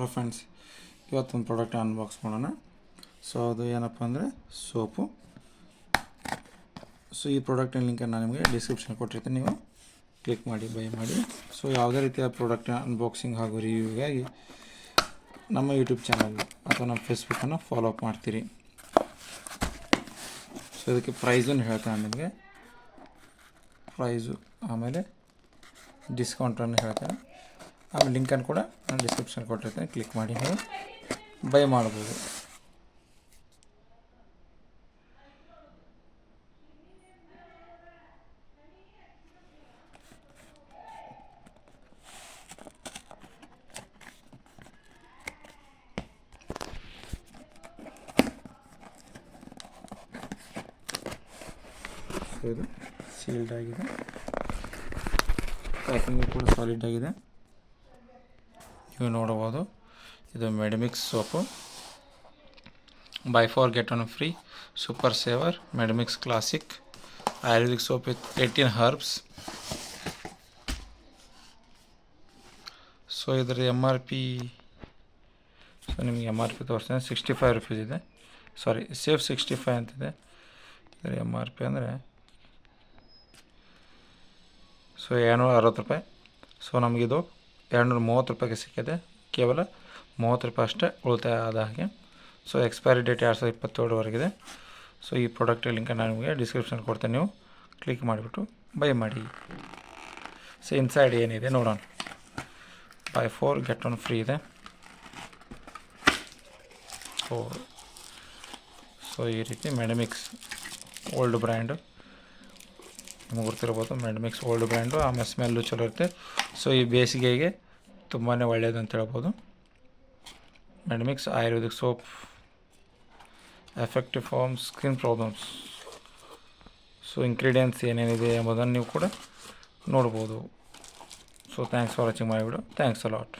Hello friends, ಇವತ್ತೊಂದು product unbox ಮಾಡೋಣ. So ಅದು ಏನಪ್ಪ ಅಂದರೆ ಸೋಪು. ಸೊ ಈ ಪ್ರಾಡಕ್ಟಿನ ಲಿಂಕನ್ನು ನಾನು ನಿಮಗೆ ಡಿಸ್ಕ್ರಿಪ್ಷನ್ ಕೊಟ್ಟಿರ್ತೀನಿ, ನೀವು ಕ್ಲಿಕ್ ಮಾಡಿ ಬೈ ಮಾಡಿ. ಸೊ ಯಾವುದೇ ರೀತಿಯ ಪ್ರಾಡಕ್ಟ್ ಅನ್ಬಾಕ್ಸಿಂಗ್ ಹಾಗೂ ರಿವ್ಯೂಗಾಗಿ ನಮ್ಮ ಯೂಟ್ಯೂಬ್ ಚಾನಲ್ ಅಥವಾ ನಮ್ಮ ಫೇಸ್ಬುಕ್ಕನ್ನು ಫಾಲೋ ಅಪ್ ಮಾಡ್ತೀರಿ. ಸೊ ಇದಕ್ಕೆ ಪ್ರೈಸನ್ನು ಹೇಳ್ತಾನೆ ನಿಮಗೆ, ಪ್ರೈಸು ಆಮೇಲೆ ಡಿಸ್ಕೌಂಟನ್ನು ಹೇಳ್ತೇನೆ, ಆಮೇಲೆ ಲಿಂಕನ್ನು ಕೂಡ ನಾನು ಡಿಸ್ಕ್ರಿಪ್ಷನ್ ಕೊಟ್ಟಿರ್ತೇನೆ, ಕ್ಲಿಕ್ ಮಾಡಿ ನೀವು ಬೈ ಮಾಡ್ಬೋದು. ಸೊ ಇದು ಸೀಲ್ಡ್ ಆಗಿದೆ, ಪ್ಯಾಕಿಂಗ್ ಕೂಡ ಸಾಲಿಡ್ ಆಗಿದೆ. ನೀವು ನೋಡಬಹುದು, ಇದು Medimix soap, buy 4 get 1 free, super saver, Medimix classic ayurvedic soap with 18 herbs. So ಇದರ MRP, ಸೊ ನಿಮಗೆ MRP ತೋರಿಸ್ತೇನೆ, 65 ರೂಪೀಸ್ ಇದೆ. ಸಾರಿ, ಸೇಫ್ 65 ಅಂತಿದೆ. ಇದರ MRP ಅಂದರೆ ಸೊ 260 ರೂಪಾಯಿ. ಸೊ ನಮಗಿದು 230 ರೂಪಾಯಿಗೆ ಸಿಕ್ಕಿದೆ, ಕೇವಲ 30 ರೂಪಾಯಿ ಅಷ್ಟೇ ಉಳಿತಾಯ ಆದ ಹಾಗೆ. ಸೊ ಎಕ್ಸ್ಪೈರಿ ಡೇಟ್ 2027ವರೆಗಿದೆ. ಸೊ ಈ ಪ್ರಾಡಕ್ಟ್ ಲಿಂಕನ್ನು ನಾನು ನಿಮಗೆ ಡಿಸ್ಕ್ರಿಪ್ಷನ್ ಕೊಡ್ತೇನೆ, ನೀವು ಕ್ಲಿಕ್ ಮಾಡಿಬಿಟ್ಟು ಬೈ ಮಾಡಿ. ಸೊ ಇನ್ಸೈಡ್ ಏನಿದೆ ನೋಡೋಣ. ಬೈ 4 get 1 ಫ್ರೀ ಇದೆ. ಸೊ ಈ ರೀತಿ ಮೆಡಿಮಿಕ್ಸ್ ಓಲ್ಡ್ ಬ್ರ್ಯಾಂಡು, ನಿಮಗೆ ಗೊತ್ತಿರ್ಬೋದು, ಮೆಡಿಮಿಕ್ಸ್ ಓಲ್ಡ್ ಬ್ರ್ಯಾಂಡು. ಆಮೇಲೆ ಸ್ಮೆಲ್ಲು ಚಲೋ ಇರುತ್ತೆ. ಸೊ ಈ ಬೇಸಿಗೆಗೆ ತುಂಬಾ ಒಳ್ಳೆಯದು ಅಂತ ಹೇಳ್ಬೋದು. Medimix ayurvedic soap, effective for skin problems. So ingredients ಏನೇನಿದೆ ಎಂಬುದನ್ನು ನೀವು ಕೂಡ ನೋಡ್ಬೋದು. So thanks for watching my video. Thanks a lot.